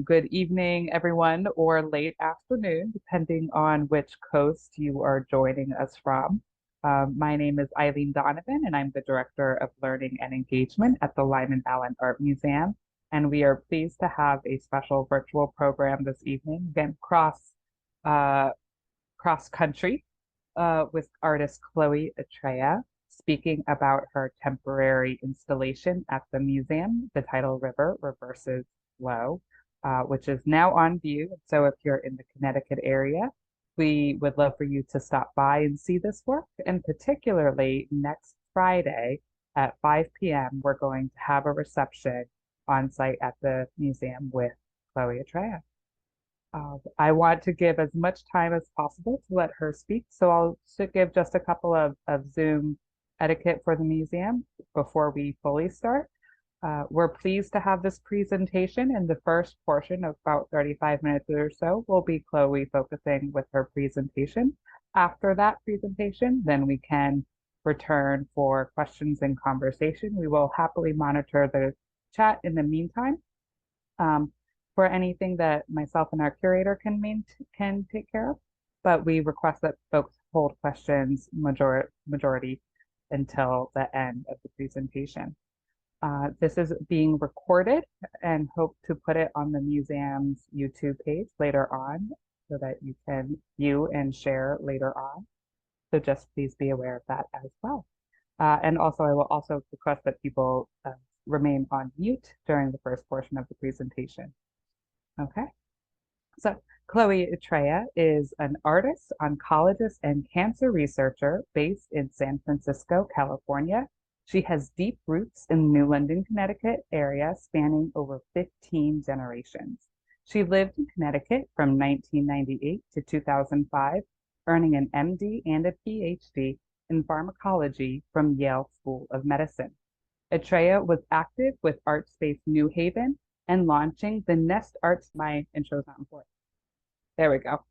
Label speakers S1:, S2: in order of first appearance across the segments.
S1: Good evening, everyone, or late afternoon, depending on which coast you are joining us from. My name is Eileen Donovan, and I'm the Director of Learning and Engagement at the Lyman Allyn Art Museum. And we are pleased to have a special virtual program this evening, again, cross country, with artist Chloe Atreya, speaking about her temporary installation at the museum, the Tidal River Reverses Flow, which is now on view. So if you're in the Connecticut area, we would love for you to stop by and see this work. And particularly next Friday at 5 p.m., we're going to have a reception on site at the museum with Chloe Atreya. I want to give as much time as possible to let her speak, so I'll give just a couple of Zoom etiquette for the museum before we fully start. We're pleased to have this presentation, and the first portion of about 35 minutes or so will be Chloe focusing with her presentation. After that presentation, then we can return for questions and conversation. We will happily monitor the chat in the meantime. For anything that myself and our curator can take care of, but we request that folks hold questions majority until the end of the presentation. This is being recorded and hope to put it on the museum's YouTube page later on so that you can view and share later on. So just please be aware of that as well. And also, I will also request that people remain on mute during the first portion of the presentation. Okay, so Chloe Atreya is an artist, oncologist, and cancer researcher based in San Francisco, California. She has deep roots in the New London, Connecticut area spanning over 15 generations. She lived in Connecticut from 1998 to 2005, earning an MD and a PhD in pharmacology from Yale School of Medicine. Atreya was active with ArtSpace New Haven and launching the Nest Arts. My intro's not important. There we go.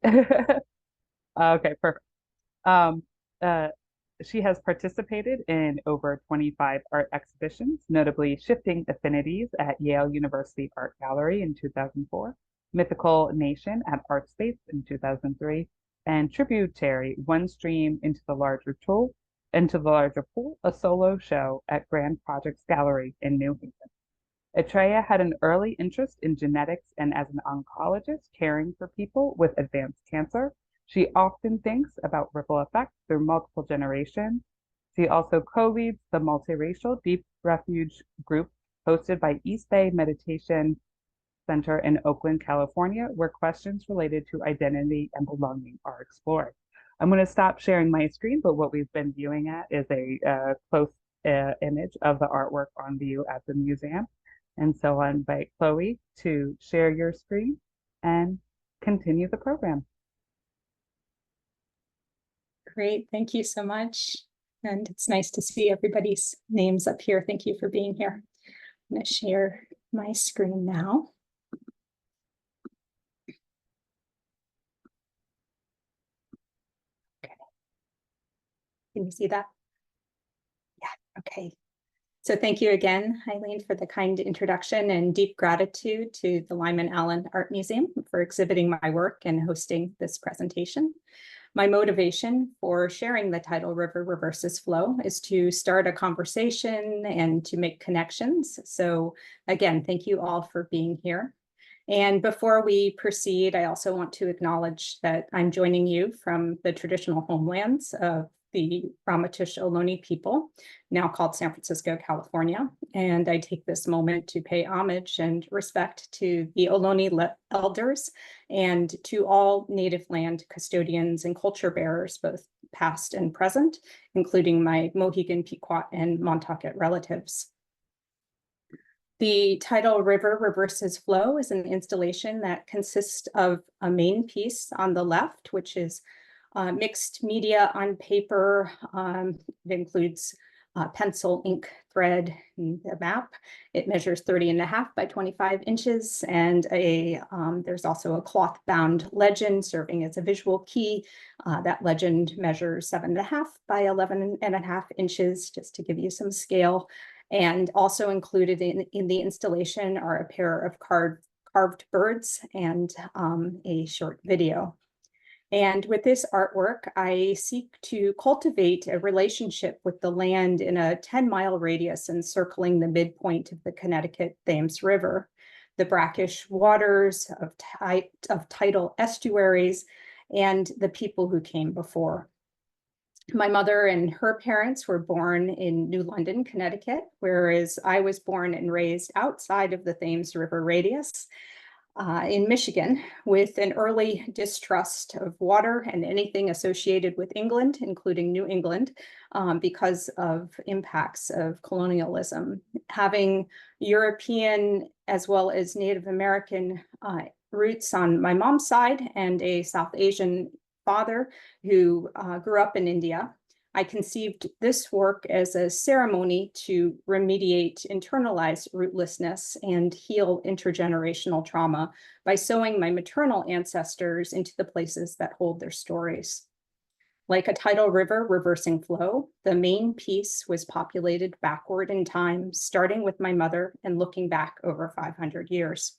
S1: Okay, perfect. She has participated in over 25 art exhibitions, notably Shifting Affinities at Yale University Art Gallery in 2004, Mythical Nation at ArtSpace in 2003, and Tributary: One Stream into the Larger Pool, a solo show at Grand Projects Gallery in New Haven. Atreya had an early interest in genetics, and as an oncologist caring for people with advanced cancer, she often thinks about ripple effects through multiple generations. She also co-leads the multiracial Deep Refuge group hosted by East Bay Meditation Center in Oakland, California, where questions related to identity and belonging are explored. I'm going to stop sharing my screen, but what we've been viewing at is a close image of the artwork on view at the museum. And so I invite Chloe to share your screen and continue the program.
S2: Great, thank you so much. And it's nice to see everybody's names up here. Thank you for being here. I'm going to share my screen now. Okay. Can you see that? Yeah, okay. So thank you again, Eileen, for the kind introduction, and deep gratitude to the Lyman Allyn Art Museum for exhibiting my work and hosting this presentation. My motivation for sharing the Tidal River Reverses Flow is to start a conversation and to make connections. So again, thank you all for being here. And before we proceed, I also want to acknowledge that I'm joining you from the traditional homelands of the Ramaytush Ohlone people, now called San Francisco, California. And I take this moment to pay homage and respect to the Ohlone elders and to all native land custodians and culture bearers, both past and present, including my Mohegan, Pequot, and Montaukett relatives. The Tidal River Reverses Flow is an installation that consists of a main piece on the left, which is mixed media on paper. It includes pencil, ink, thread, and a map. It measures 30.5 by 25 inches, and there's also a cloth-bound legend serving as a visual key. That legend measures 7.5 by 11.5 inches, just to give you some scale. And also included in the installation are a pair of carved birds and a short video. And with this artwork, I seek to cultivate a relationship with the land in a 10-mile radius encircling the midpoint of the Connecticut Thames River, the brackish waters of tidal estuaries, and the people who came before. My mother and her parents were born in New London, Connecticut, whereas I was born and raised outside of the Thames River radius in Michigan, with an early distrust of water and anything associated with England, including New England, because of impacts of colonialism. Having European as well as Native American roots on my mom's side and a South Asian father who grew up in India, I conceived this work as a ceremony to remediate internalized rootlessness and heal intergenerational trauma by sewing my maternal ancestors into the places that hold their stories. Like a tidal river reversing flow, the main piece was populated backward in time, starting with my mother and looking back over 500 years.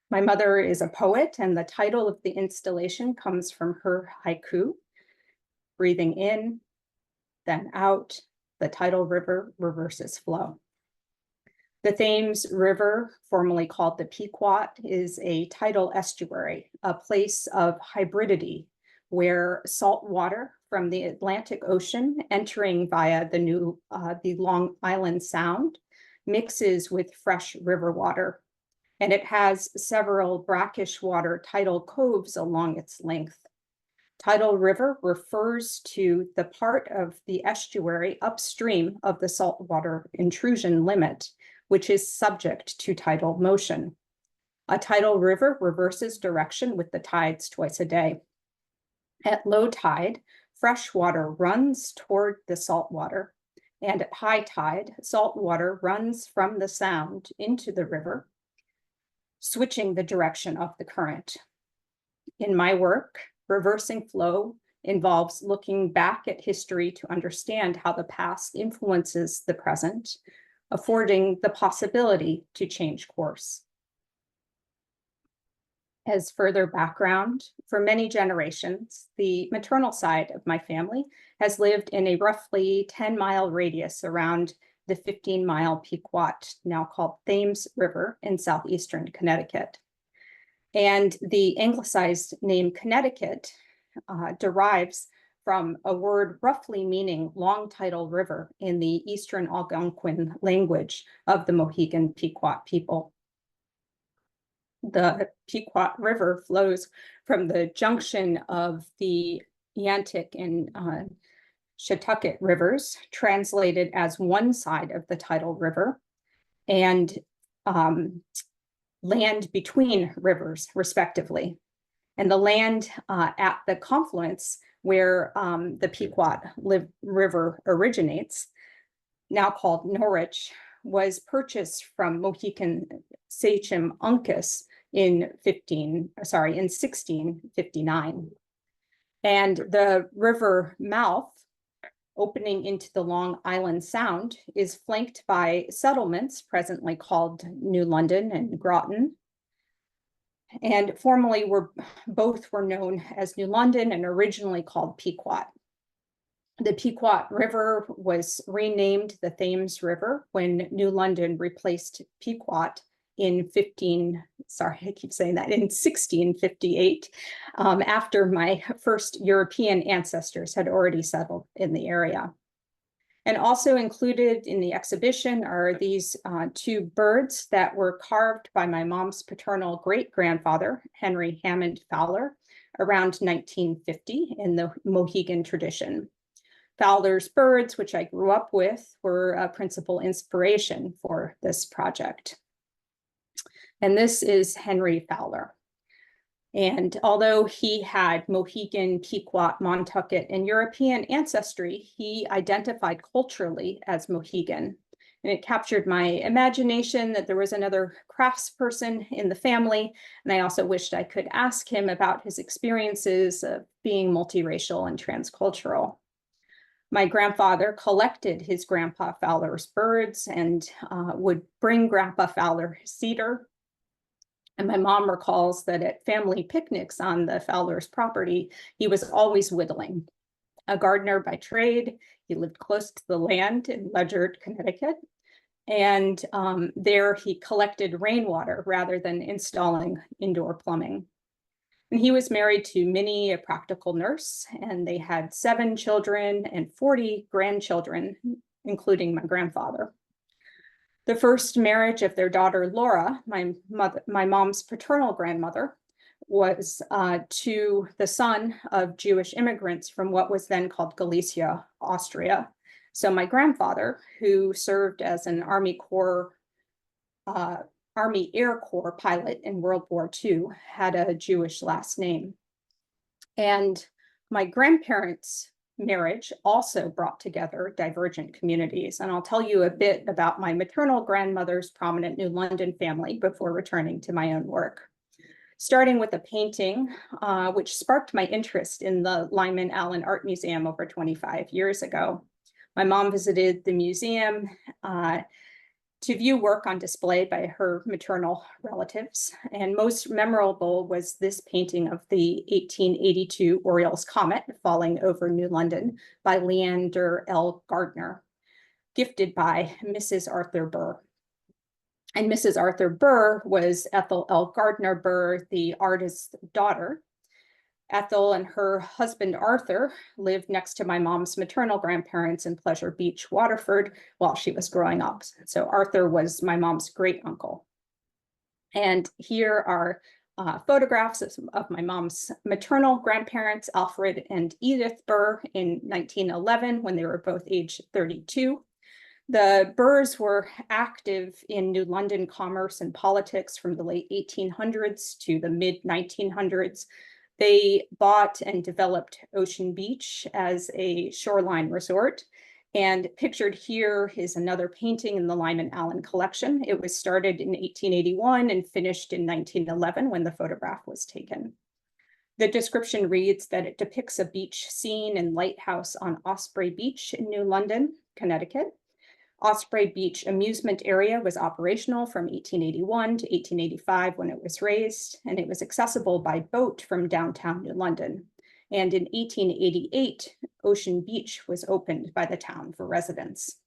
S2: My mother is a poet, and the title of the installation comes from her haiku. Breathing in, then out, the tidal river reverses flow. The Thames River, formerly called the Pequot, is a tidal estuary, a place of hybridity where salt water from the Atlantic Ocean entering via the Long Island Sound mixes with fresh river water. And it has several brackish water tidal coves along its length. Tidal river refers to the part of the estuary upstream of the saltwater intrusion limit, which is subject to tidal motion. A tidal river reverses direction with the tides twice a day. At low tide, fresh water runs toward the saltwater, and at high tide, salt water runs from the sound into the river, switching the direction of the current. In my work, reversing flow involves looking back at history to understand how the past influences the present, affording the possibility to change course. As further background, for many generations, the maternal side of my family has lived in a roughly 10-mile radius around the 15-mile Pequot, now called Thames River, in southeastern Connecticut. And the anglicized name Connecticut derives from a word roughly meaning long tidal river in the Eastern Algonquin language of the Mohegan Pequot people. The Pequot River flows from the junction of the Yantic and Shetucket rivers, translated as one side of the tidal river, and land between rivers, respectively. And the land at the confluence where the Pequot River originates, now called Norwich, was purchased from Mohican sachem Uncas in 1659. And the river mouth, opening into the Long Island Sound, is flanked by settlements presently called New London and Groton. And formerly both were known as New London and originally called Pequot. The Pequot River was renamed the Thames River when New London replaced Pequot in 1658, after my first European ancestors had already settled in the area. And also included in the exhibition are these two birds that were carved by my mom's paternal great-grandfather, Henry Hammond Fowler, around 1950 in the Mohegan tradition. Fowler's birds, which I grew up with, were a principal inspiration for this project. And this is Henry Fowler. And although he had Mohegan, Pequot, Montucket, and European ancestry, he identified culturally as Mohegan. And it captured my imagination that there was another craftsperson in the family. And I also wished I could ask him about his experiences of being multiracial and transcultural. My grandfather collected his grandpa Fowler's birds and would bring Grandpa Fowler cedar And my mom recalls that at family picnics on the Fowler's property, he was always whittling. A gardener by trade, he lived close to the land in Ledyard, Connecticut. And there he collected rainwater rather than installing indoor plumbing. And he was married to Minnie, a practical nurse, and they had 7 children and 40 grandchildren, including my grandfather. The first marriage of their daughter, Laura, my mom's paternal grandmother, was to the son of Jewish immigrants from what was then called Galicia, Austria. So my grandfather, who served as an Army Air Corps pilot in World War II, had a Jewish last name. And my grandparents' marriage also brought together divergent communities. And I'll tell you a bit about my maternal grandmother's prominent New London family before returning to my own work. Starting with a painting, which sparked my interest in the Lyman Allyn Art Museum over 25 years ago. My mom visited the museum to view work on display by her maternal relatives. And most memorable was this painting of the 1882 Orioles comet falling over New London by Leander L. Gardner, gifted by Mrs. Arthur Burr. And Mrs. Arthur Burr was Ethel L. Gardner Burr, the artist's daughter. Ethel and her husband, Arthur, lived next to my mom's maternal grandparents in Pleasure Beach, Waterford, while she was growing up. So Arthur was my mom's great uncle. And here are photographs of my mom's maternal grandparents, Alfred and Edith Burr, in 1911, when they were both age 32. The Burrs were active in New London commerce and politics from the late 1800s to the mid 1900s. They bought and developed Ocean Beach as a shoreline resort. And pictured here is another painting in the Lyman Allyn collection. It was started in 1881 and finished in 1911 when the photograph was taken. The description reads that it depicts a beach scene and lighthouse on Osprey Beach in New London, Connecticut. Osprey Beach amusement area was operational from 1881 to 1885 when it was raised, and it was accessible by boat from downtown New London. And in 1888, Ocean Beach was opened by the town for residents.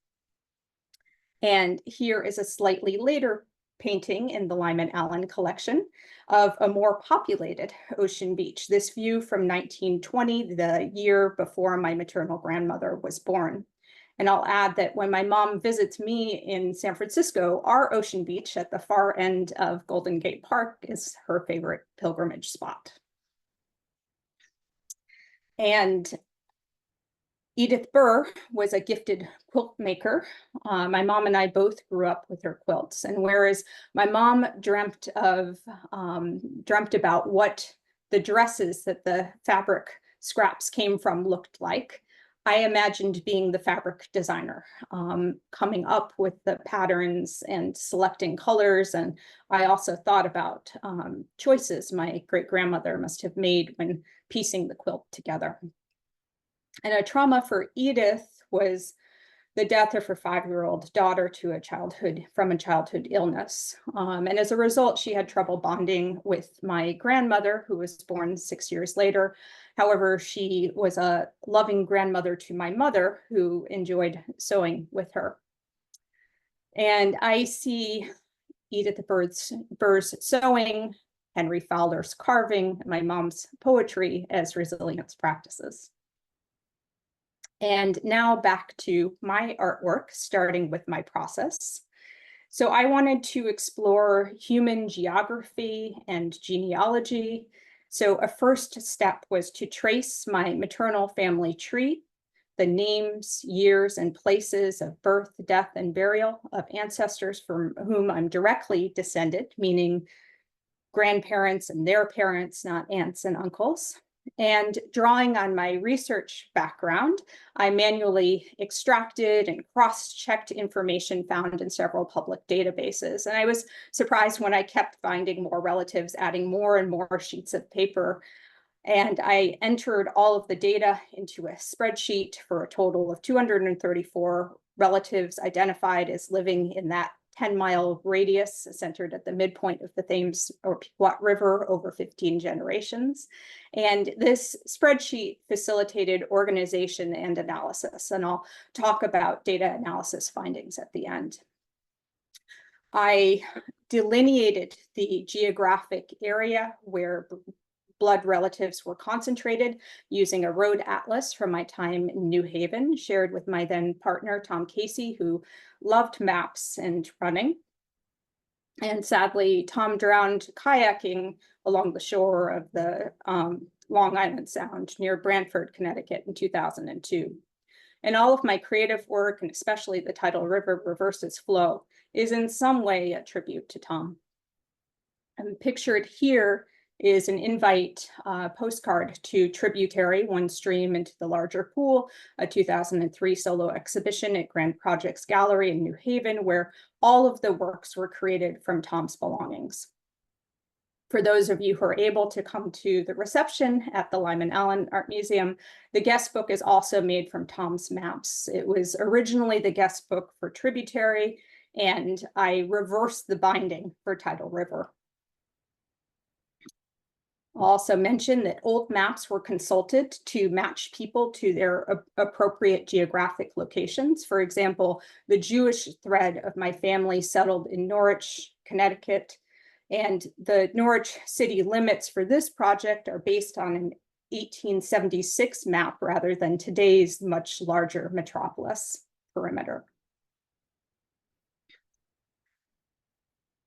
S2: And here is a slightly later painting in the Lyman Allyn collection of a more populated Ocean Beach. This view from 1920, the year before my maternal grandmother was born. And I'll add that when my mom visits me in San Francisco, our Ocean Beach at the far end of Golden Gate Park is her favorite pilgrimage spot. And Edith Burr was a gifted quilt maker. My mom and I both grew up with her quilts. And whereas my mom dreamt about what the dresses that the fabric scraps came from looked like, I imagined being the fabric designer, coming up with the patterns and selecting colors. And I also thought about choices my great-grandmother must have made when piecing the quilt together. And a trauma for Edith was the death of her 5-year-old daughter from a childhood illness. And as a result, she had trouble bonding with my grandmother, who was born 6 years later. However, she was a loving grandmother to my mother, who enjoyed sewing with her. And I see Edith Burr's sewing, Henry Fowler's carving, my mom's poetry as resilience practices. And now back to my artwork, starting with my process. So I wanted to explore human geography and genealogy. So a first step was to trace my maternal family tree, the names, years, and places of birth, death, and burial of ancestors from whom I'm directly descended, meaning grandparents and their parents, not aunts and uncles. And drawing on my research background, I manually extracted and cross-checked information found in several public databases. And I was surprised when I kept finding more relatives, adding more and more sheets of paper. And I entered all of the data into a spreadsheet for a total of 234 relatives identified as living in that 10-mile radius centered at the midpoint of the Thames or Pequot River over 15 generations. And this spreadsheet facilitated organization and analysis, and I'll talk about data analysis findings at the end. I delineated the geographic area where blood relatives were concentrated using a road atlas from my time in New Haven, shared with my then partner, Tom Casey, who loved maps and running. And sadly, Tom drowned kayaking along the shore of the Long Island Sound near Branford, Connecticut in 2002. And all of my creative work, and especially the Tidal River Reverses Flow, is in some way a tribute to Tom. And pictured here is an invite postcard to Tributary, one stream into the larger pool, a 2003 solo exhibition at Grand Projects Gallery in New Haven, where all of the works were created from Tom's belongings. For those of you who are able to come to the reception at the Lyman Allyn Art Museum, the guest book is also made from Tom's maps. It was originally the guest book for Tributary, and I reversed the binding for Tidal River. I'll also mention that old maps were consulted to match people to their appropriate geographic locations. For example, the Jewish thread of my family settled in Norwich, Connecticut, and the Norwich city limits for this project are based on an 1876 map rather than today's much larger metropolis perimeter.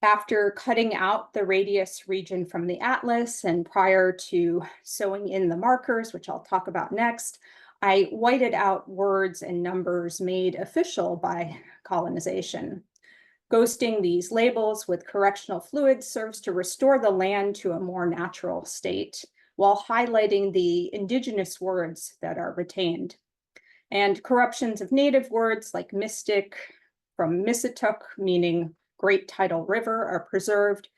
S2: After cutting out the radius region from the atlas and prior to sewing in the markers, which I'll talk about next, I whited out words and numbers made official by colonization. Ghosting these labels with correctional fluids serves to restore the land to a more natural state, while highlighting the indigenous words that are retained. And corruptions of native words like mystic from Missitook, meaning Great Tidal River, are preserved,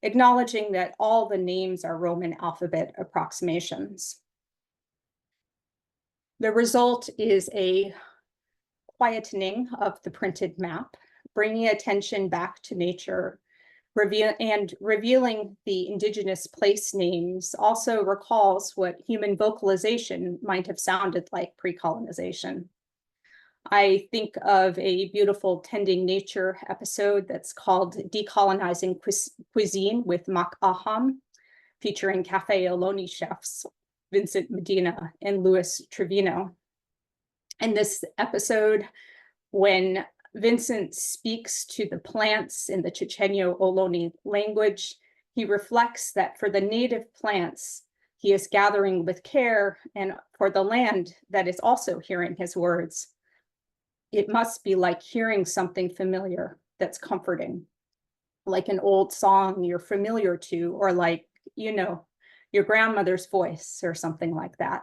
S2: acknowledging that all the names are Roman alphabet approximations. The result is a quietening of the printed map, bringing attention back to nature, revealing the indigenous place names also recalls what human vocalization might have sounded like pre-colonization. I think of a beautiful Tending Nature episode that's called Decolonizing Cuisine with Mak Aham, featuring Cafe Ohlone chefs Vincent Medina and Louis Trevino. In this episode, when Vincent speaks to the plants in the Chochenyo Ohlone language, he reflects that for the native plants, he is gathering with care, and for the land that is also hearing his words, it must be like hearing something familiar that's comforting, like an old song you're familiar to, or like, you know, your grandmother's voice or something like that.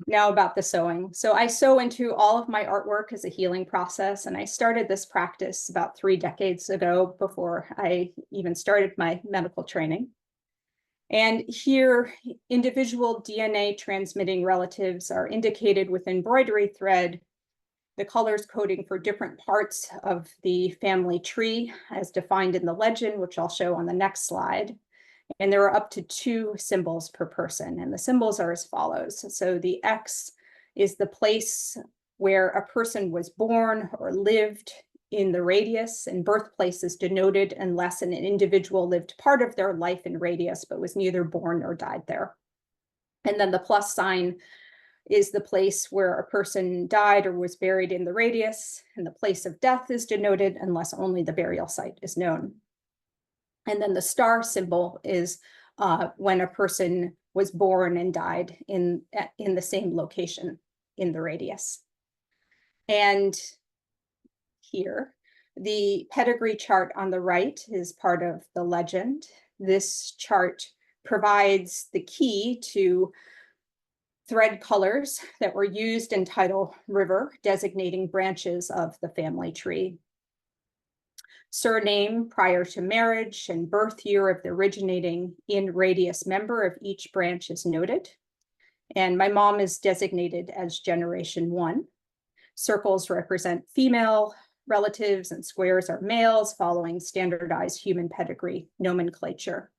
S2: Now about the sewing. So I sew into all of my artwork as a healing process, and I started this practice about 3 decades ago before I even started my medical training. And here, individual DNA transmitting relatives are indicated with embroidery thread, the colors coding for different parts of the family tree as defined in the legend, which I'll show on the next slide. And there are up to 2 symbols per person, and the symbols are as follows. So the X is the place where a person was born or lived in the radius, and birthplace is denoted unless an individual lived part of their life in radius, but was neither born nor died there. And then the plus sign is the place where a person died or was buried in the radius, and the place of death is denoted unless only the burial site is known. And then the star symbol is when a person was born and died in the same location in the radius. And here, the pedigree chart on the right is part of the legend. This chart provides the key to thread colors that were used in Tidal River, designating branches of the family tree. Surname prior to marriage and birth year of the originating in radius member of each branch is noted. And my mom is designated as generation 1. Circles represent female relatives and squares are males, following standardized human pedigree nomenclature.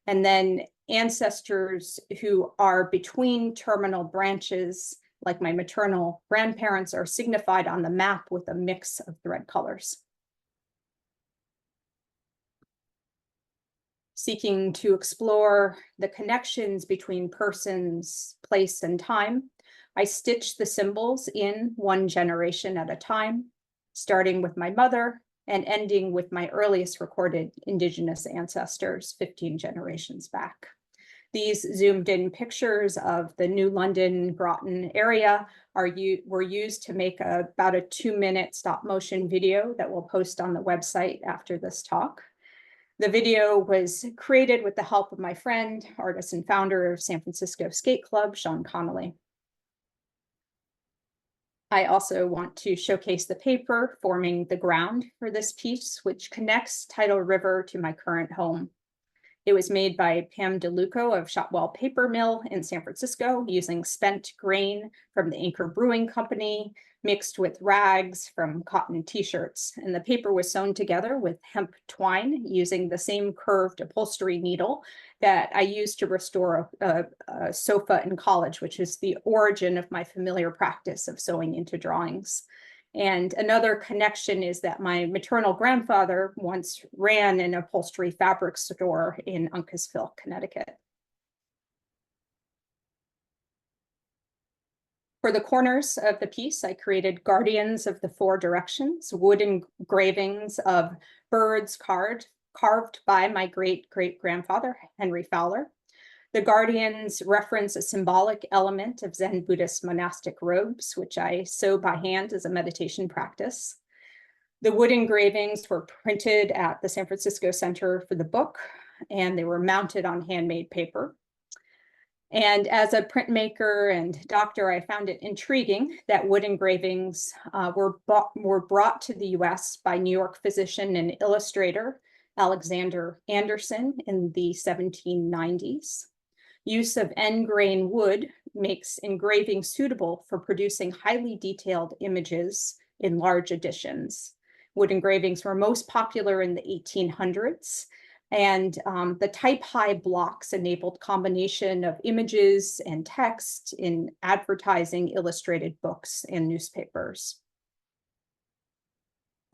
S2: And then ancestors who are between terminal branches, like my maternal grandparents, are signified on the map with a mix of thread colors. Seeking to explore the connections between persons, place, and time, I stitch the symbols in one generation at a time, starting with my mother and ending with my earliest recorded Indigenous ancestors 15 generations back. These zoomed in pictures of the New London, Groton area were used to make about a 2-minute stop motion video that we'll post on the website after this talk. The video was created with the help of my friend, artist and founder of San Francisco Skate Club, Sean Connolly. I also want to showcase the paper forming the ground for this piece, which connects Tidal River to my current home. It was made by Pam DeLuco of Shotwell Paper Mill in San Francisco using spent grain from the Anchor Brewing Company, mixed with rags from cotton t-shirts. And the paper was sewn together with hemp twine using the same curved upholstery needle that I used to restore a sofa in college, which is the origin of my familiar practice of sewing into drawings. And another connection is that my maternal grandfather once ran an upholstery fabric store in Uncasville, Connecticut. For the corners of the piece, I created guardians of the 4 directions, wood engravings of birds carved by my great-great-grandfather, Henry Fowler. The guardians reference a symbolic element of Zen Buddhist monastic robes, which I sew by hand as a meditation practice. The wood engravings were printed at the San Francisco Center for the Book, and they were mounted on handmade paper. And as a printmaker and doctor, I found it intriguing that wood engravings were brought to the US by New York physician and illustrator Alexander Anderson in the 1790s. Use of end-grain wood makes engraving suitable for producing highly detailed images in large editions. Wood engravings were most popular in the 1800s, and the type-high blocks enabled combination of images and text in advertising, illustrated books, and newspapers.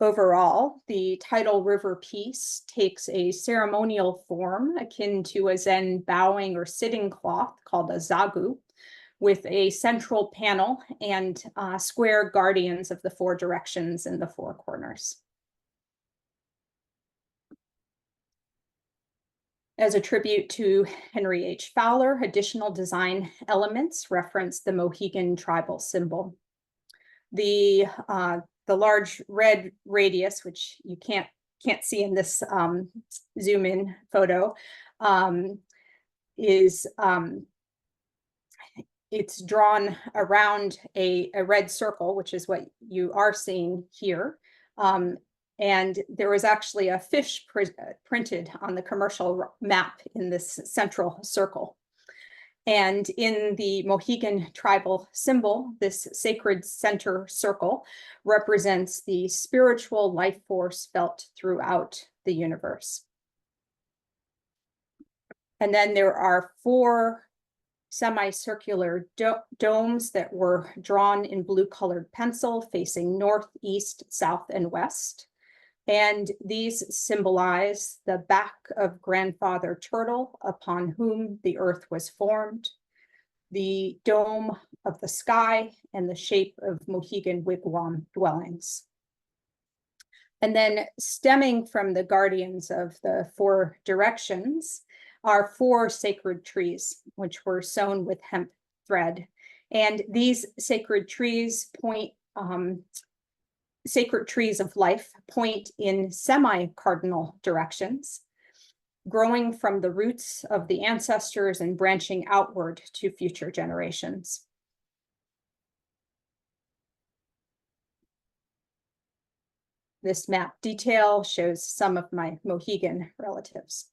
S2: Overall, the Tidal River piece takes a ceremonial form akin to a Zen bowing or sitting cloth called a zagu, with a central panel and square guardians of the 4 directions in the 4 corners. As a tribute to Henry H. Fowler, additional design elements reference the Mohegan tribal symbol. The large red radius, which you can't see in this zoom in photo, it's drawn around a red circle, which is what you are seeing here. And there was actually a fish printed on the commercial map in this central circle. And in the Mohegan tribal symbol, this sacred center circle represents the spiritual life force felt throughout the universe. And then there are 4 semicircular domes that were drawn in blue-colored pencil facing north, east, south, and west. And these symbolize the back of Grandfather Turtle, upon whom the earth was formed, the dome of the sky, and the shape of Mohegan wigwam dwellings. And then stemming from the guardians of the 4 directions are 4 sacred trees, which were sewn with hemp thread. And these sacred trees sacred trees of life point in semi-cardinal directions, growing from the roots of the ancestors and branching outward to future generations. This map detail shows some of my Mohegan relatives.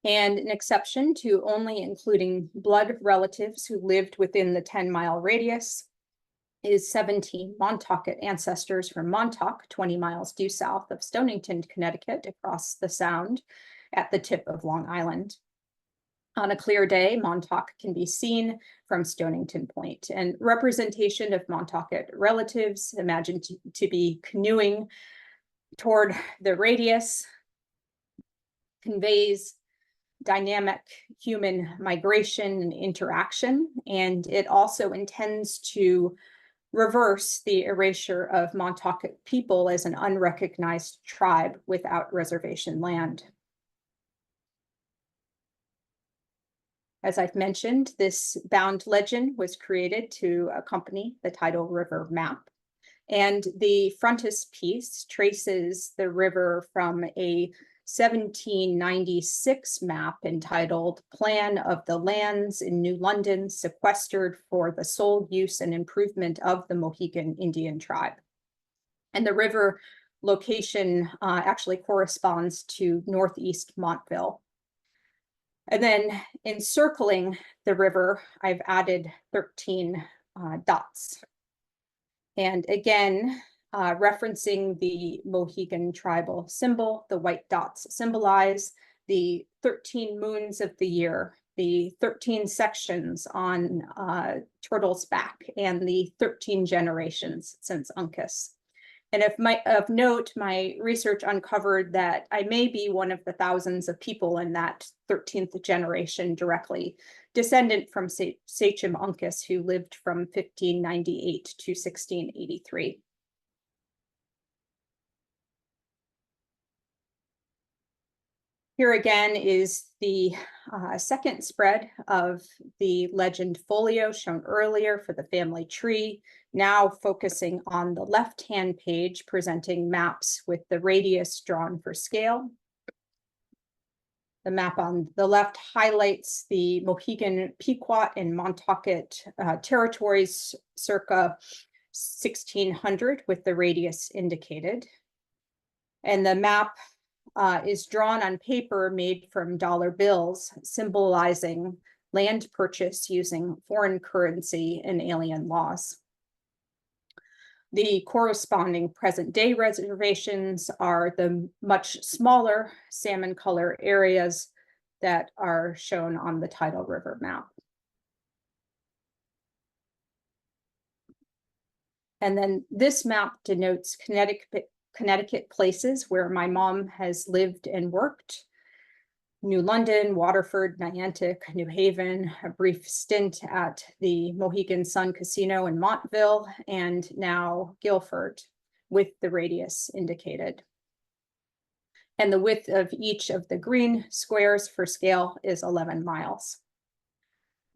S2: and an exception to only including blood relatives who lived within the 10-mile radius is 17 Montaukett ancestors from Montauk, 20 miles due south of Stonington, Connecticut, across the Sound at the tip of Long Island. On a clear day, Montauk can be seen from Stonington Point, and representation of Montaukett relatives imagined to be canoeing toward the radius conveys dynamic human migration and interaction, and it also intends to reverse the erasure of Montaukett people as an unrecognized tribe without reservation land. As I've mentioned, this bound legend was created to accompany the Tidal River map. And the frontispiece traces the river from a 1796 map entitled Plan of the Lands in New London Sequestered for the Sole Use and Improvement of the Mohegan Indian Tribe. And the river location actually corresponds to northeast Montville. And then encircling the river, I've added 13 dots. And again, referencing the Mohegan tribal symbol, the white dots symbolize the 13 moons of the year, the 13 sections on Turtle's Back, and the 13 generations since Uncas. And of note, my research uncovered that I may be one of the thousands of people in that 13th generation directly descendant from Sachem Uncas, who lived from 1598 to 1683. Here again is the second spread of the legend folio shown earlier for the family tree, now focusing on the left-hand page, presenting maps with the radius drawn for scale. The map on the left highlights the Mohegan, Pequot, and Montaukett territories circa 1600 with the radius indicated. And the map is drawn on paper made from dollar bills, symbolizing land purchase using foreign currency and alien laws. The corresponding present day reservations are the much smaller salmon color areas that are shown on the Tidal River map. And then this map denotes Connecticut places where my mom has lived and worked. New London, Waterford, Niantic, New Haven, a brief stint at the Mohegan Sun Casino in Montville, and now Guilford with the radius indicated. And the width of each of the green squares for scale is 11 miles.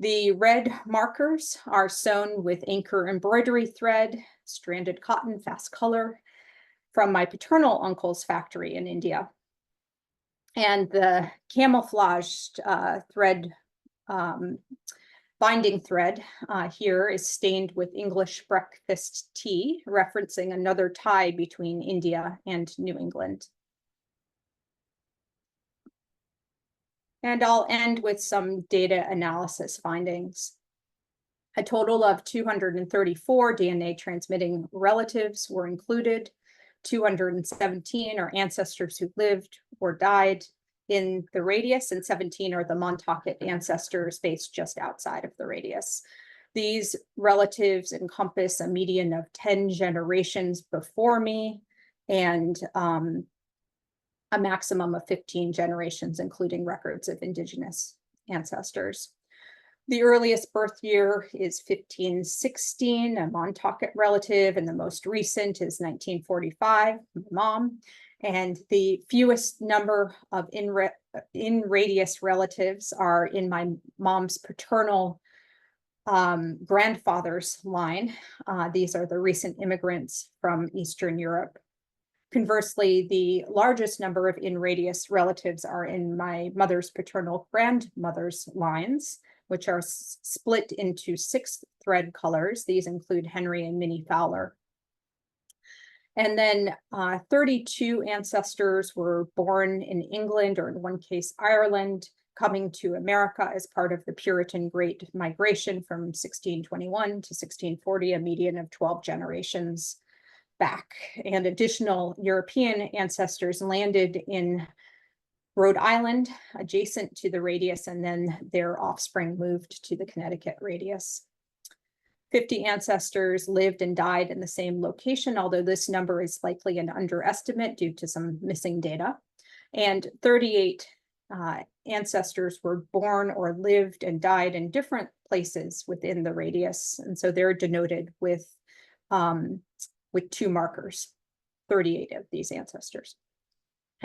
S2: The red markers are sewn with anchor embroidery thread, stranded cotton, fast color, from my paternal uncle's factory in India. And the camouflaged thread, binding thread here is stained with English breakfast tea, referencing another tie between India and New England. And I'll end with some data analysis findings. A total of 234 DNA transmitting relatives were included. 217 are ancestors who lived or died in the radius, and 17 are the Montaukett ancestors based just outside of the radius. These relatives encompass a median of 10 generations before me and a maximum of 15 generations, including records of Indigenous ancestors. The earliest birth year is 1516, a Montaukett relative, and the most recent is 1945, my mom. And the fewest number of in radius relatives are in my mom's paternal grandfather's line. These are the recent immigrants from Eastern Europe. Conversely, the largest number of in radius relatives are in my mother's paternal grandmother's lines, which are split into 6 thread colors. These include Henry and Minnie Fowler. And then 32 ancestors were born in England, or in one case, Ireland, coming to America as part of the Puritan Great Migration from 1621 to 1640, a median of 12 generations back. And additional European ancestors landed in Rhode Island, adjacent to the radius, and then their offspring moved to the Connecticut radius. 50 ancestors lived and died in the same location, although this number is likely an underestimate due to some missing data. And 38 ancestors were born or lived and died in different places within the radius. And so they're denoted with 2 markers, 38 of these ancestors.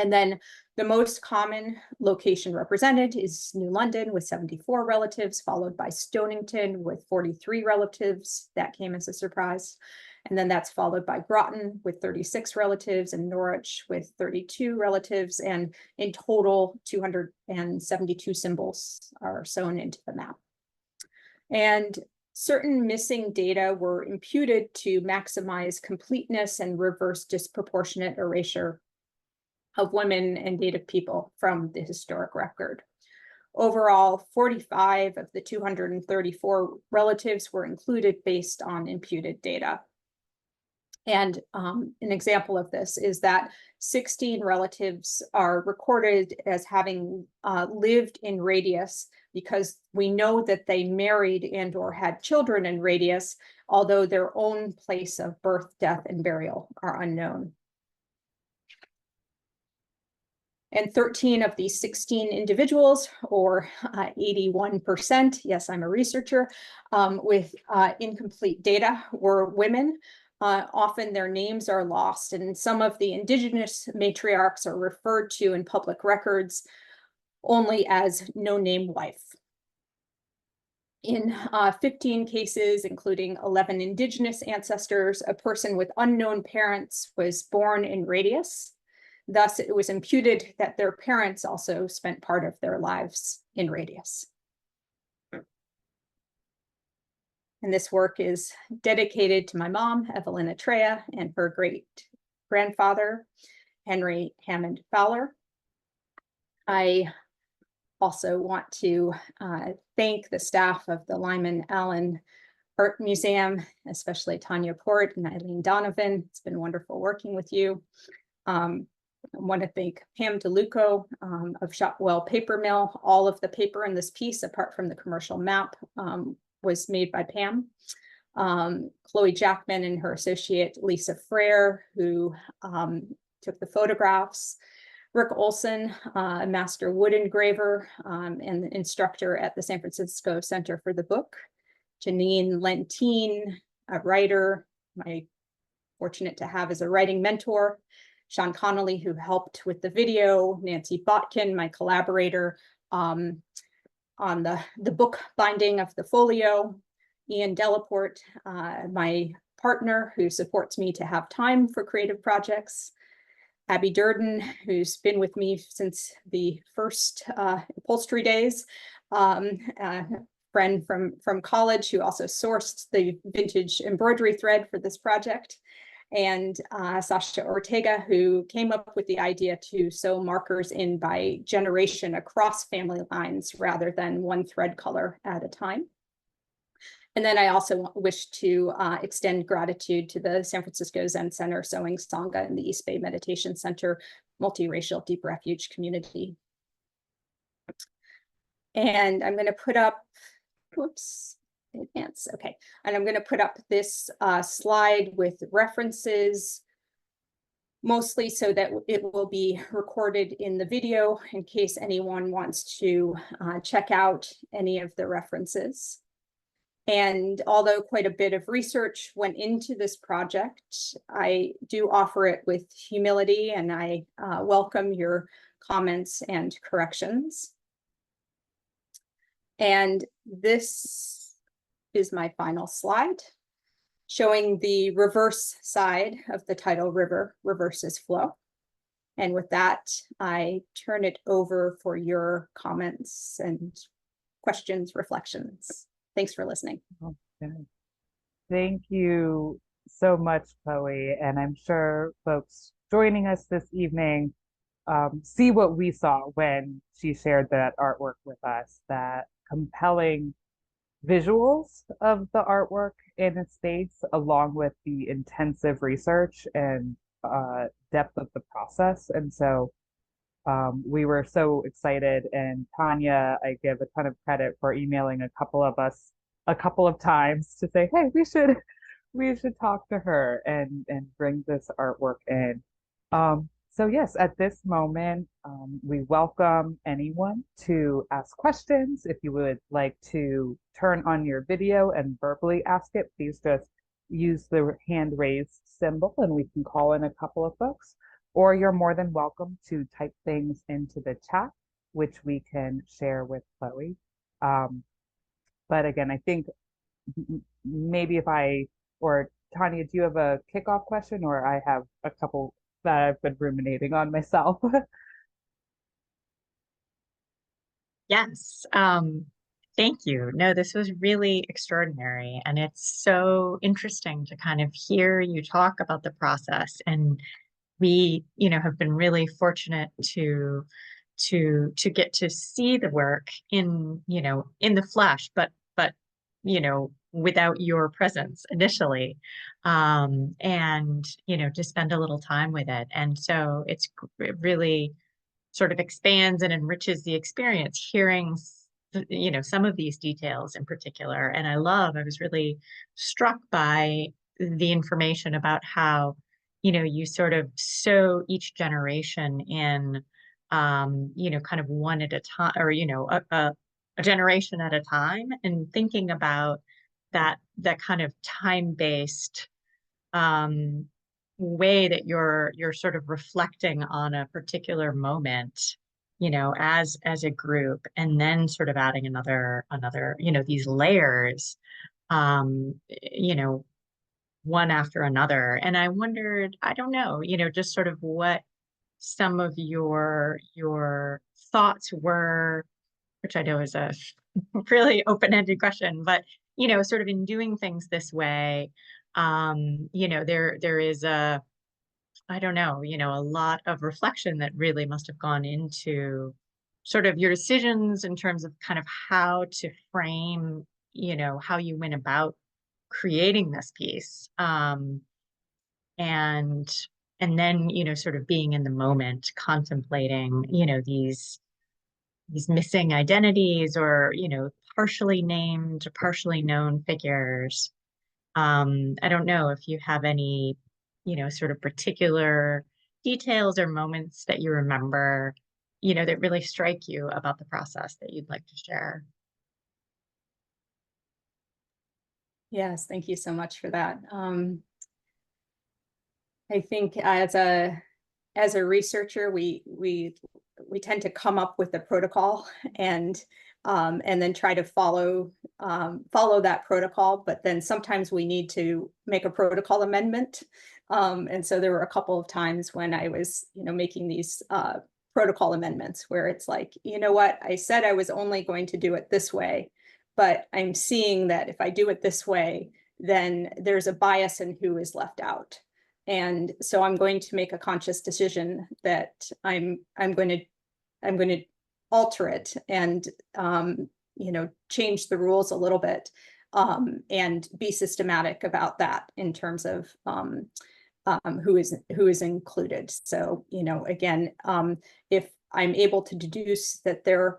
S2: And then the most common location represented is New London with 74 relatives, followed by Stonington with 43 relatives. That came as a surprise. And then that's followed by Groton with 36 relatives and Norwich with 32 relatives. And in total, 272 symbols are sewn into the map. And certain missing data were imputed to maximize completeness and reverse disproportionate erasure of women and Native people from the historic record. Overall, 45 of the 234 relatives were included based on imputed data. And an example of this is that 16 relatives are recorded as having lived in radius because we know that they married and or had children in radius, although their own place of birth, death, and burial are unknown. And 13 of these 16 individuals, or 81%, yes, I'm a researcher, with incomplete data, were women. Often their names are lost, and some of the indigenous matriarchs are referred to in public records only as no-name wife. In 15 cases, including 11 indigenous ancestors, a person with unknown parents was born in radius. Thus, it was imputed that their parents also spent part of their lives in radius. And this work is dedicated to my mom, Chloe Atreya, and her great-grandfather, Henry Hammond Fowler. I also want to thank the staff of the Lyman Allyn Art Museum, especially Tanya Port and Eileen Donovan. It's been wonderful working with you. I want to thank Pam DeLuco of Shotwell Paper Mill. All of the paper in this piece, apart from the commercial map, was made by Pam. Chloe Jackman and her associate Lisa Frere, who took the photographs. Rick Olson, a master wood engraver and the instructor at the San Francisco Center for the Book. Janine Lentine, a writer, fortunate to have as a writing mentor. Sean Connolly, who helped with the video, Nancy Botkin, my collaborator on the book binding of the folio, Ian Delaporte, my partner who supports me to have time for creative projects, Abby Durden, who's been with me since the first upholstery days, friend from college who also sourced the vintage embroidery thread for this project, and Sasha Ortega, who came up with the idea to sew markers in by generation across family lines rather than one thread color at a time. And then I also wish to extend gratitude to the San Francisco Zen Center Sewing Sangha and the East Bay Meditation Center multiracial deep refuge community. And I'm going to put up, whoops. Advance. Okay, and I'm going to put up this slide with references, mostly so that it will be recorded in the video in case anyone wants to check out any of the references. And although quite a bit of research went into this project, I do offer it with humility, and I welcome your comments and corrections. And this is my final slide, showing the reverse side of the Tidal River Reverses Flow. And with that, I turn it over for your comments and questions, reflections. Thanks for listening.
S1: Okay. Thank you so much, Chloe. And I'm sure folks joining us this evening see what we saw when she shared that artwork with us, that compelling visuals of the artwork in its space, along with the intensive research and depth of the process. And so we were so excited. And Tanya, I give a ton of credit for emailing a couple of us a couple of times to say, hey, we should talk to her and bring this artwork in. So yes, at this moment, we welcome anyone to ask questions. If you would like to turn on your video and verbally ask it, please just use the hand raised symbol and we can call in a couple of folks. Or you're more than welcome to type things into the chat, which we can share with Chloe. But again, I think maybe if or Tanya, do you have a kickoff question, or I have a couple that I've been ruminating on myself?
S3: Yes. Thank you. No, this was really extraordinary. And it's so interesting to kind of hear you talk about the process. And we, have been really fortunate to get to see the work in the flesh, but without your presence initially. And to spend a little time with it. And so it really sort of expands and enriches the experience hearing some of these details in particular. And I was really struck by the information about how you sort of sow each generation in kind of one at a time, or a generation at a time, and thinking about that kind of time-based um way that you're sort of reflecting on a particular moment, as a group, and then sort of adding another these layers, you know one after another. And I wondered, I don't know, just sort of what some of your thoughts were, which I know is a really open-ended question, but sort of in doing things this way, there is I don't know, a lot of reflection that really must have gone into sort of your decisions in terms of kind of how to frame, how you went about creating this piece. And then, sort of being in the moment, contemplating, these missing identities, or, partially named, partially known figures. I don't know if you have any, sort of particular details or moments that you remember, that really strike you about the process that you'd like to share.
S2: Yes, thank you so much for that. I think as a researcher, we tend to come up with a protocol and then try to follow that protocol. But then sometimes we need to make a protocol amendment. And so there were a couple of times when I was, making these protocol amendments where it's like, you know what, I said I was only going to do it this way, but I'm seeing that if I do it this way, then there's a bias in who is left out. And so I'm going to make a conscious decision that I'm going to alter it and change the rules a little bit, and be systematic about that in terms of who is included. So again, if I'm able to deduce that there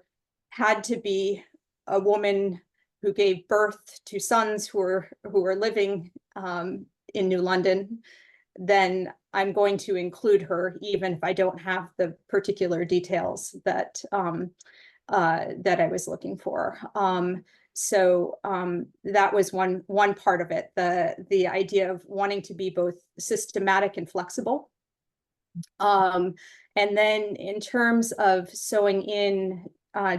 S2: had to be a woman who gave birth to sons who are living in New London, then I'm going to include her, even if I don't have the particular details that that I was looking for. So that was one part of it, the idea of wanting to be both systematic and flexible. And then in terms of sewing in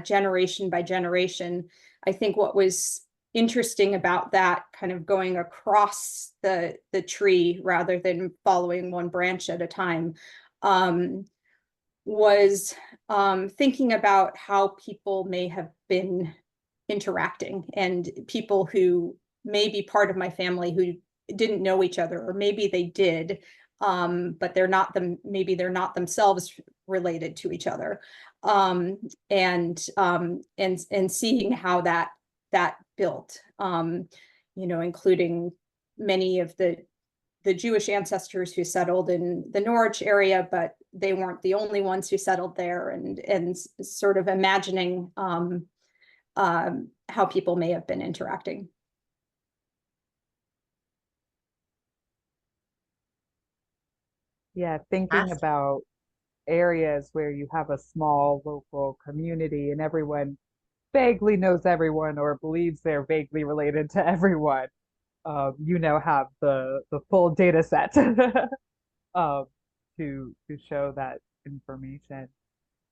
S2: generation by generation, I think what was interesting about that, kind of going across the tree rather than following one branch at a time, was thinking about how people may have been interacting, and people who may be part of my family who didn't know each other, or maybe they did, but maybe they're not themselves related to each other. And seeing how that built, including many of the Jewish ancestors who settled in the Norwich area, but they weren't the only ones who settled there, and sort of imagining how people may have been interacting.
S1: Yeah, thinking about areas where you have a small local community and everyone vaguely knows everyone or believes they're vaguely related to everyone, have the full data set um, to show that information.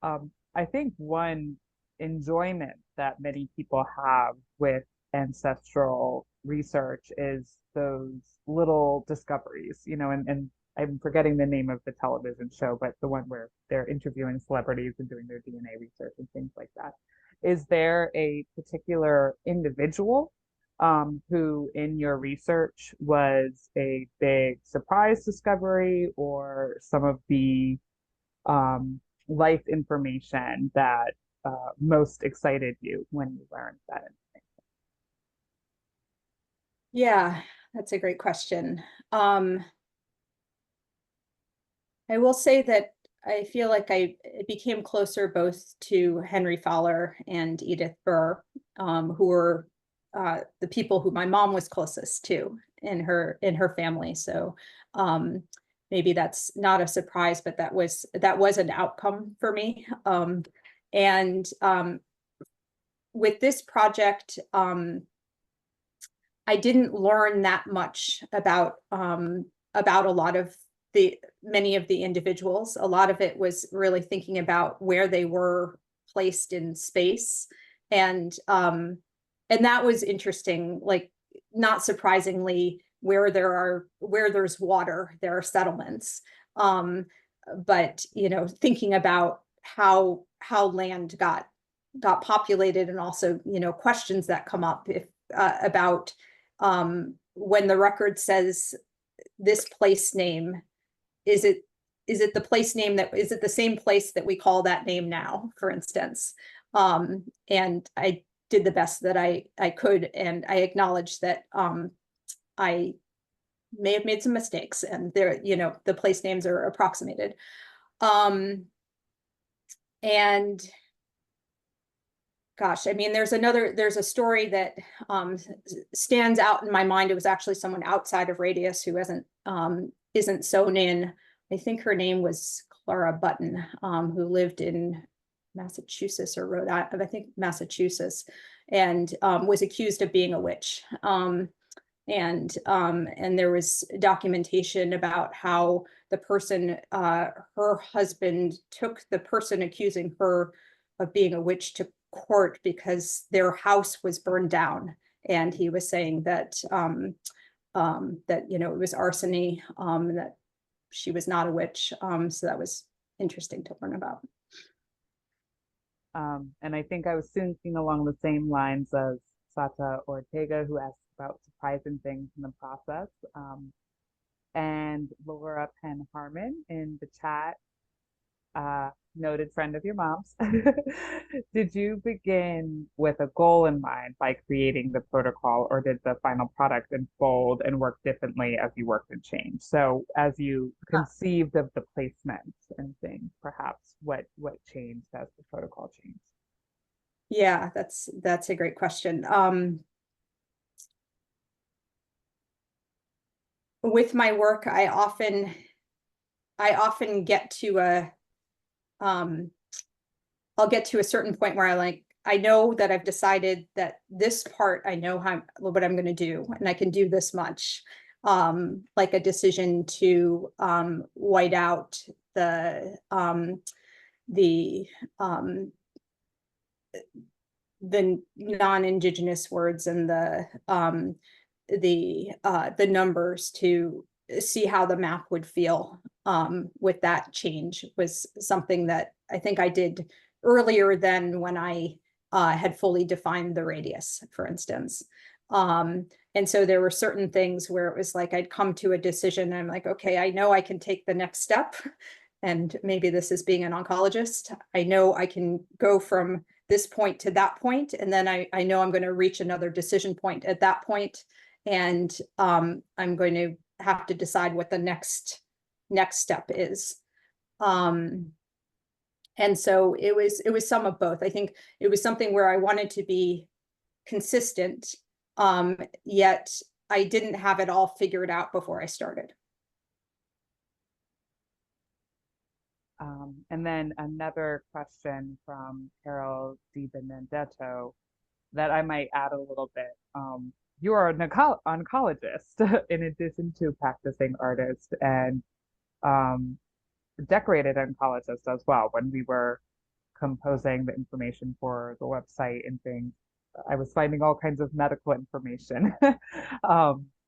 S1: I think one enjoyment that many people have with ancestral research is those little discoveries, and I'm forgetting the name of the television show, but the one where they're interviewing celebrities and doing their DNA research and things like that. Is there a particular individual who in your research was a big surprise discovery, or some of the um, life information that most excited you when you learned that?
S2: Yeah, that's a great question. I will say that I feel like I became closer both to Henry Fowler and Edith Burr, who were the people who my mom was closest to in her family. So maybe that's not a surprise, but that was an outcome for me. And with this project, I didn't learn that much about a lot of many of the individuals. A lot of it was really thinking about where they were placed in space, and that was interesting. Like, not surprisingly, where there's water, there are settlements. But thinking about how land got populated, and also questions that come up if about when the record says this place name, is it the place name that is it the same place that we call that name now, for instance? And I did the best that I could, and I acknowledged that I may have made some mistakes, and there, the place names are approximated. And gosh, I mean, there's a story that stands out in my mind. It was actually someone outside of Radius who isn't sewn in. I think her name was Clara Button, who lived in Massachusetts or Rhode Island, I think Massachusetts, and was accused of being a witch. And there was documentation about how the person, her husband, took the person accusing her of being a witch to court because their house was burned down, and he was saying that that it was arsony, that she was not a witch. So that was interesting to learn about.
S1: And I think I was thinking along the same lines as Sata Ortega, who asked about surprising things in the process. And Laura Penn Harmon in the chat, noted friend of your mom's. Did you begin with a goal in mind by creating the protocol, or did the final product unfold and work differently as you worked and changed? So as you conceived of the placements and things, perhaps what changed as the protocol changed?
S2: Yeah, that's a great question. With my work, I often get to I'll get to a certain point where I know that I've decided that this part, I know what I'm going to do, and I can do this much. Like a decision to white out the non-Indigenous words and the numbers, to see how the map would feel with that change, was something that I think I did earlier than when I had fully defined the radius, for instance. And so there were certain things where it was like I'd come to a decision and I'm like, okay, I know I can take the next step. And maybe this is being an oncologist. I know I can go from this point to that point, and then I know I'm going to reach another decision point at that point, and I'm going to have to decide what the next step is. And so it was some of both. I think it was something where I wanted to be consistent, yet I didn't have it all figured out before I started.
S1: And then another question from Carol Di Benedetto that I might add a little bit. You are an oncologist in addition to practicing artist and decorated oncologist as well. When we were composing the information for the website and things, I was finding all kinds of medical information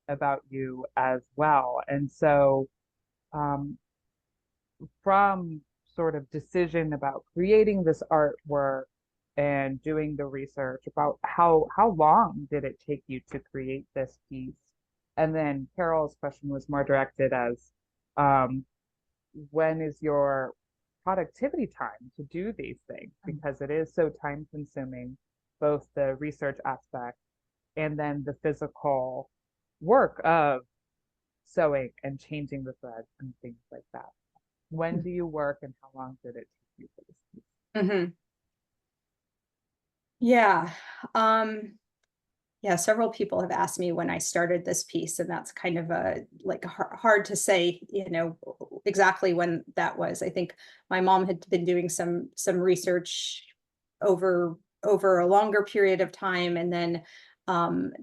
S1: about you as well. And so from sort of decision about creating this artwork and doing the research about how long did it take you to create this piece? And then Carol's question was more directed as when is your productivity time to do these things? Because it is so time consuming, both the research aspect and then the physical work of sewing and changing the thread and things like that. When do you work and how long did it take you for this piece?
S2: Mm-hmm. Yeah. Yeah, several people have asked me when I started this piece, and that's kind of a like hard to say, exactly when that was. I think my mom had been doing some research over a longer period of time, and then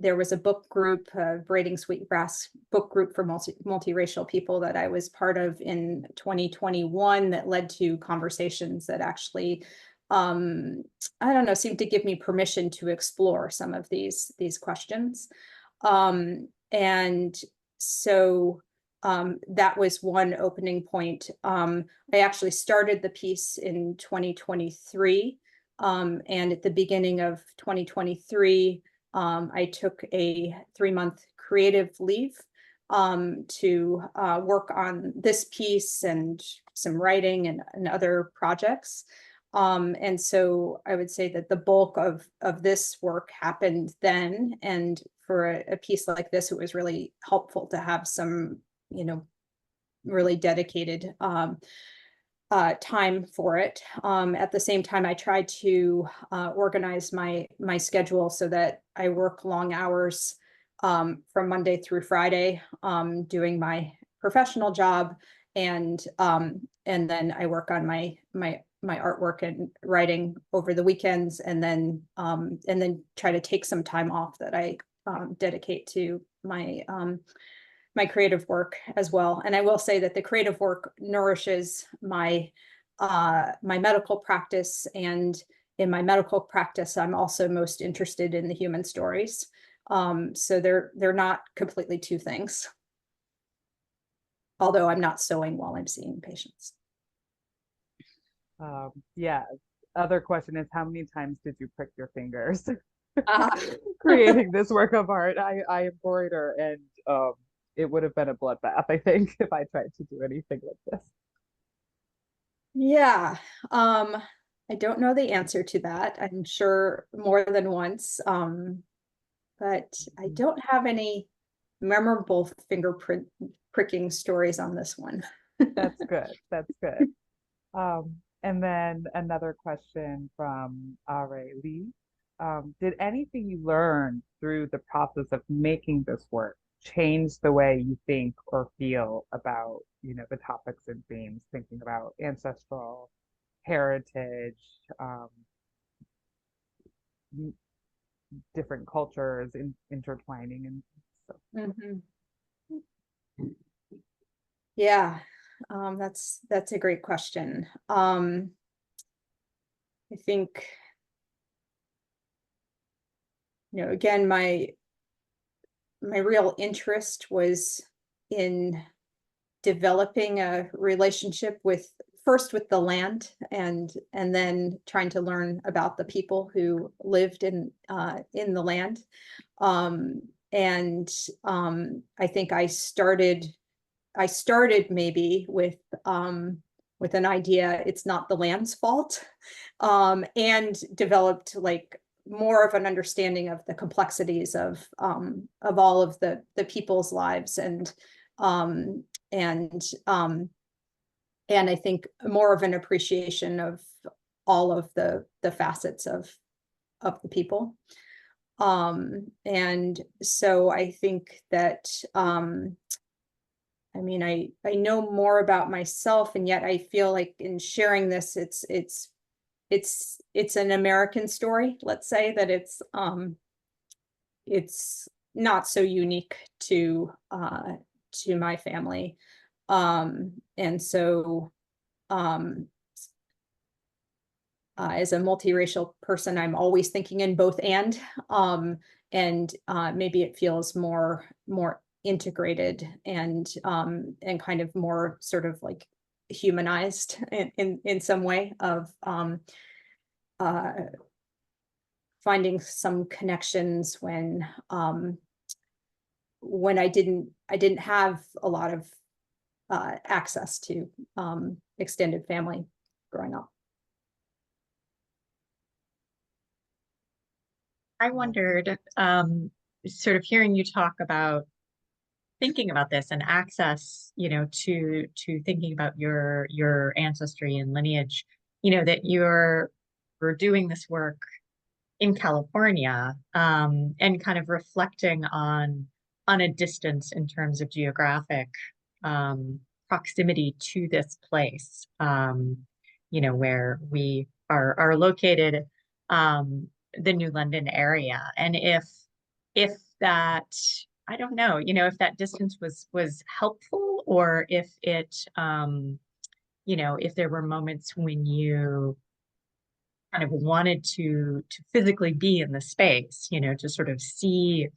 S2: there was a book group, Braiding Sweetgrass book group for multiracial people that I was part of in 2021 that led to conversations that actually I don't know, seemed to give me permission to explore some of these questions. And so that was one opening point. I actually started the piece in 2023. And at the beginning of 2023, I took a 3-month creative leave to work on this piece and some writing and other projects. And so I would say that the bulk of this work happened then. And for a piece like this, it was really helpful to have some, really dedicated time for it. At the same time, I tried to organize my schedule so that I work long hours from Monday through Friday, doing my professional job, and then I work on my artwork and writing over the weekends, and then try to take some time off that I dedicate to my my creative work as well. And I will say that the creative work nourishes my my medical practice, and in my medical practice, I'm also most interested in the human stories. So they're not completely two things, although I'm not sewing while I'm seeing patients.
S1: Yeah. Other question is, how many times did you prick your fingers
S2: Uh,
S1: creating this work of art? I embroider, and it would have been a bloodbath, I think, if I tried to do anything like this.
S2: Yeah, I don't know the answer to that. I'm sure more than once, but I don't have any memorable fingerprint pricking stories on this one.
S1: That's good. That's good. And then another question from Are Lee. Did anything you learned through the process of making this work change the way you think or feel about, the topics and themes, thinking about ancestral heritage, different cultures intertwining and so.
S2: Mhm. Yeah, that's a great question. I think, again, my real interest was in developing a relationship with first with the land and then trying to learn about the people who lived in the land. I think I started maybe with an idea it's not the land's fault, and developed like more of an understanding of the complexities of all of the people's lives, and I think more of an appreciation of all of the facets of the people. And so I think that, I mean, I know more about myself, and yet I feel like in sharing this, it's an American story. Let's say that it's not so unique to my family. And so, as a multiracial person, I'm always thinking in both and maybe it feels more integrated and kind of more sort of like humanized in some way of finding some connections when I didn't have a lot of access to extended family growing up.
S3: I wondered, sort of hearing you talk about thinking about this and access, to thinking about your ancestry and lineage, that we're doing this work in California, and kind of reflecting on a distance in terms of geographic proximity to this place, where we are located, the New London area. And if that, I don't know, if that distance was helpful, or if it, if there were moments when you kind of wanted to physically be in the space, to sort of see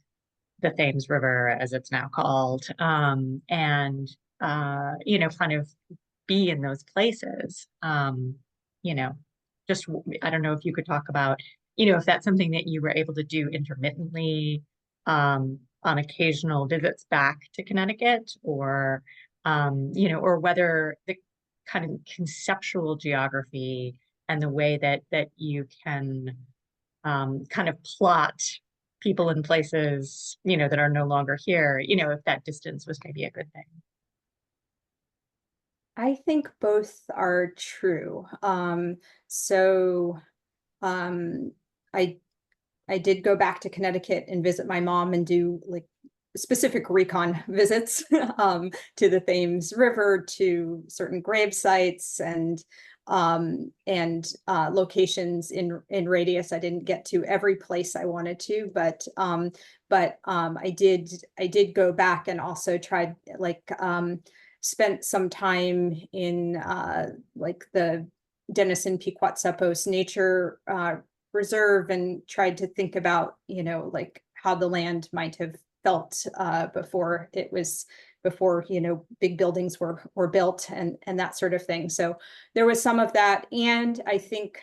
S3: the Thames River, as it's now called, and kind of be in those places. Just, I don't know if you could talk about, if that's something that you were able to do intermittently, on occasional visits back to Connecticut, or or whether the kind of conceptual geography and the way that you can kind of plot people in places, that are no longer here, if that distance was maybe a good thing.
S2: I think both are true. So I did go back to Connecticut and visit my mom and do like specific recon visits to the Thames River, to certain grave sites and locations in radius. I didn't get to every place I wanted to, but I did go back and also tried spent some time in like the Denison Pequot Nature Reserve, and tried to think about, like how the land might have felt before big buildings were built, and that sort of thing. So there was some of that. And I think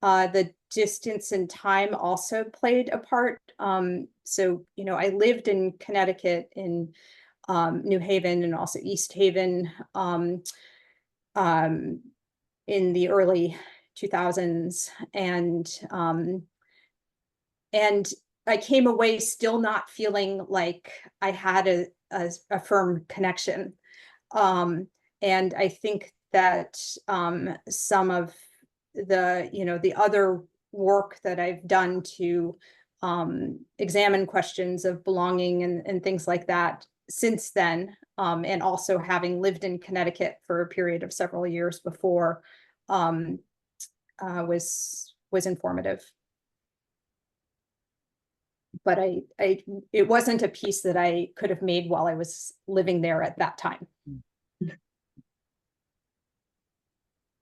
S2: the distance and time also played a part. So, I lived in Connecticut, in New Haven and also East Haven, in the early 2000s. And I came away still not feeling like I had a firm connection. And I think that some of the other work that I've done to examine questions of belonging and things like that since then, and also having lived in Connecticut for a period of several years before, was informative. But it wasn't a piece that I could have made while I was living there at that time.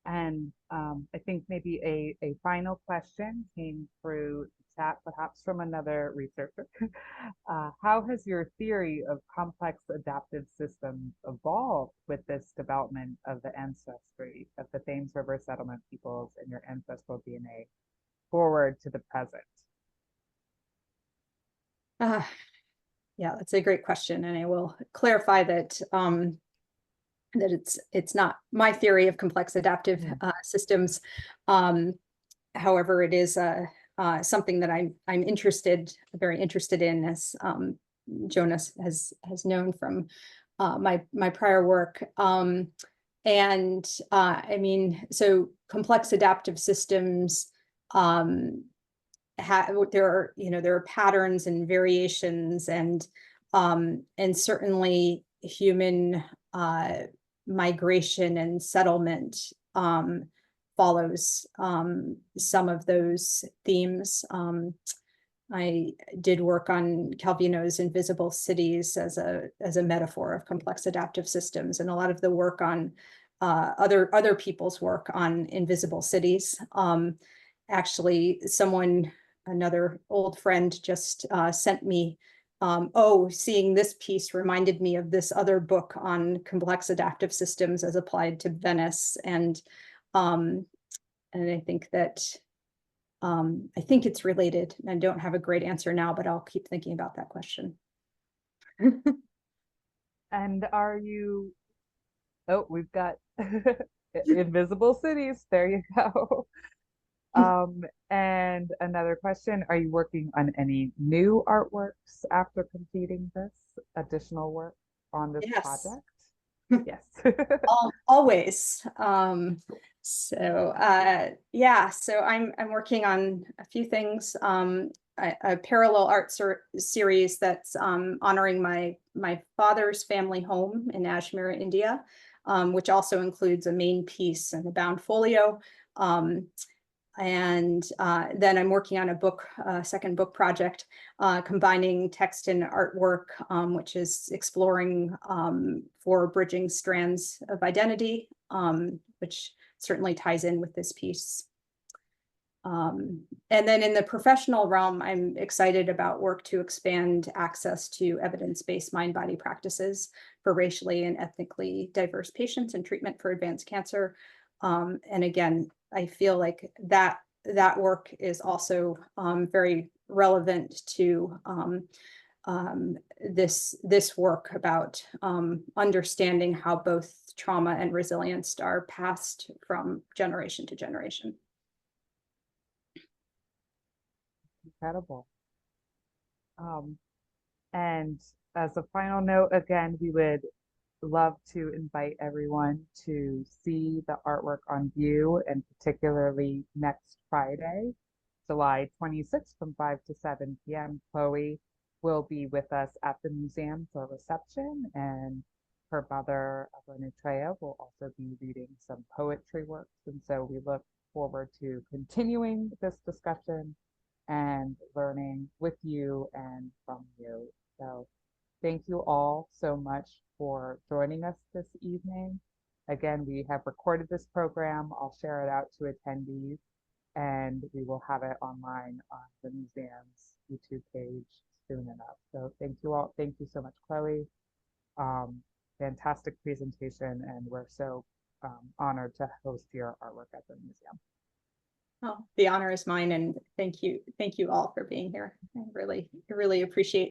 S1: And I think maybe a final question came through chat, perhaps from another researcher. How has your theory of complex adaptive systems evolved with this development of the ancestry of the Thames River settlement peoples and your ancestral DNA forward to the present?
S2: Yeah, that's a great question, and I will clarify that that it's not my theory of complex adaptive systems. However, it is something that I'm very interested in, as Jonas has known from my prior work. I mean, so complex adaptive systems, there are patterns and variations, and certainly human migration and settlement follows some of those themes. I did work on Calvino's Invisible Cities as a metaphor of complex adaptive systems, and a lot of the work on other people's work on invisible cities. Actually, another old friend just sent me, seeing this piece reminded me of this other book on complex adaptive systems as applied to Venice. And I think that I think it's related. I don't have a great answer now, but I'll keep thinking about that question.
S1: And are you, oh, we've got invisible cities. There you go. And another question, are you working on any new artworks after completing this additional work on this project? Yes.
S2: Always. Yeah, so I'm working on a few things. A parallel art series that's honoring my father's family home in Ashmere, India, which also includes a main piece and a bound folio. And then I'm working on a second book project, combining text and artwork, which is exploring four bridging strands of identity, which certainly ties in with this piece. And then in the professional realm, I'm excited about work to expand access to evidence-based mind-body practices for racially and ethnically diverse patients and treatment for advanced cancer. And again, I feel like that work is also very relevant to this work about understanding how both trauma and resilience are passed from generation to generation.
S1: Incredible. And as a final note, again, we would love to invite everyone to see the artwork on view, and particularly next Friday, July 26th from 5 to 7 p.m. Chloe will be with us at the museum for reception, and her mother, Allyn Atreya, will also be reading some poetry works. And so we look forward to continuing this discussion and learning with you and from you. So thank you all so much for joining us this evening. Again, we have recorded this program. I'll share it out to attendees, and we will have it online on the museum's YouTube page soon enough. So thank you all. Thank you so much, Chloe. Fantastic presentation, and we're so honored to host your artwork at the museum.
S2: Oh, the honor is mine, and thank you all for being here. I really appreciate